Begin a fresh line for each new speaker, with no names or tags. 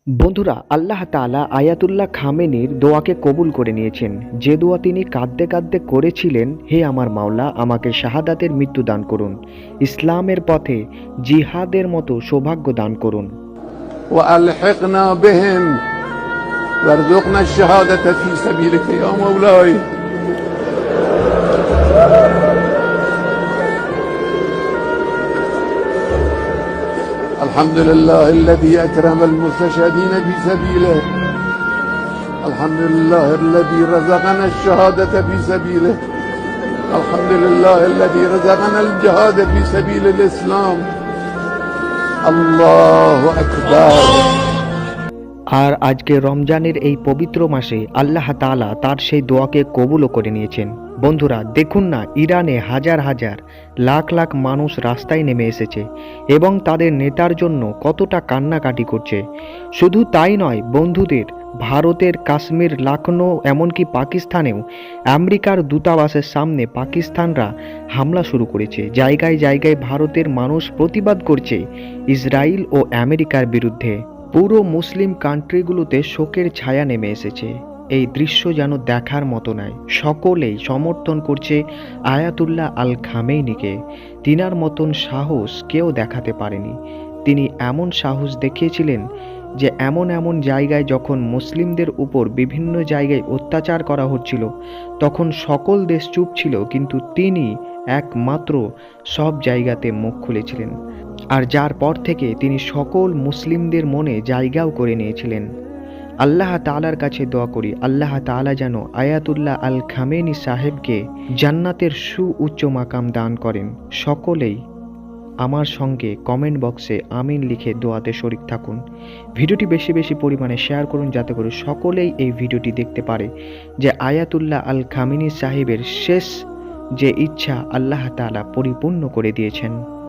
বন্ধুরা, আল্লাহ তাআলা আয়াতুল্লাহ খামেনির দোয়াকে কবুল করে নিয়েছেন। যে দোয়া তিনি কাঁদতে কাঁদতে করেছিলেন, হে আমার মাওলা, আমাকে শাহাদাতের মৃত্যু দান করুন, ইসলামের পথে জিহাদের মতো সৌভাগ্য দান করুন।
وألحقنا بهم وارزقنا الشهادة في سبيلك يا مولاي. الحمد لله الذي أكرم المستشهدين في سبيله. الحمد لله الذي رزقنا الشهادة في سبيله. الحمد لله الذي رزقنا الجهاد في سبيل الإسلام. الله أكبر.
আর আজকে রমজানের এই পবিত্র মাসে আল্লাহ তাআলা তার সেই দোয়াকে কবুলও করে নিয়েছেন। বন্ধুরা, দেখুন না, ইরানে হাজার হাজার লাখ লাখ মানুষ রাস্তায় নেমে এসেছে এবং তাদের নেতার জন্য কতটা কান্নাকাটি করছে। শুধু তাই নয় বন্ধুদের, ভারতের কাশ্মীর, লখনৌ, এমনকি পাকিস্তানেও আমেরিকার দূতাবাসের সামনে পাকিস্তানরা হামলা শুরু করেছে। জায়গায় জায়গায় ভারতের মানুষ প্রতিবাদ করছে ইসরায়েল ও আমেরিকার বিরুদ্ধে। পুরো মুসলিম কান্ট্রিগুলোতে শোকের ছায়া নেমে এসেছে। এই দৃশ্য যেন দেখার মতো নয়। সকলেই সমর্থন করছে আয়াতুল্লাহ আল খামেনিকে। তিনার মতন সাহস কেউ দেখাতে পারেনি। তিনি এমন সাহস দেখিয়েছিলেন যে এমন এমন জায়গায় যখন মুসলিমদের উপর বিভিন্ন জায়গায় অত্যাচার করা হচ্ছিল, তখন সকল দেশ চুপ ছিল, কিন্তু তিনি একমাত্র সব জায়গাতে মুখ খুলেছিলেন। আর যার পর থেকে তিনি সকল মুসলিমদের মনে জায়গাও করে নিয়েছিলেন। আল্লাহ তাআলার কাছে দোয়া করি, আল্লাহ তাআলা যেন আয়াতুল্লাহ আল খামেনি সাহেবকে জান্নাতের সুউচ্চ মাকাম দান করেন। সকলেই আমার সঙ্গে কমেন্ট বক্সে আমিন লিখে দোয়াতে শরীক থাকুন। ভিডিওটি বেশি বেশি পরিমাণে শেয়ার করুন, যাতে করে সকলেই এই ভিডিওটি দেখতে পারে যে আয়াতুল্লাহ আল খামেনি সাহেবের শেষ যে ইচ্ছা আল্লাহ তাআলা পরিপূর্ণ করে দিয়েছেন।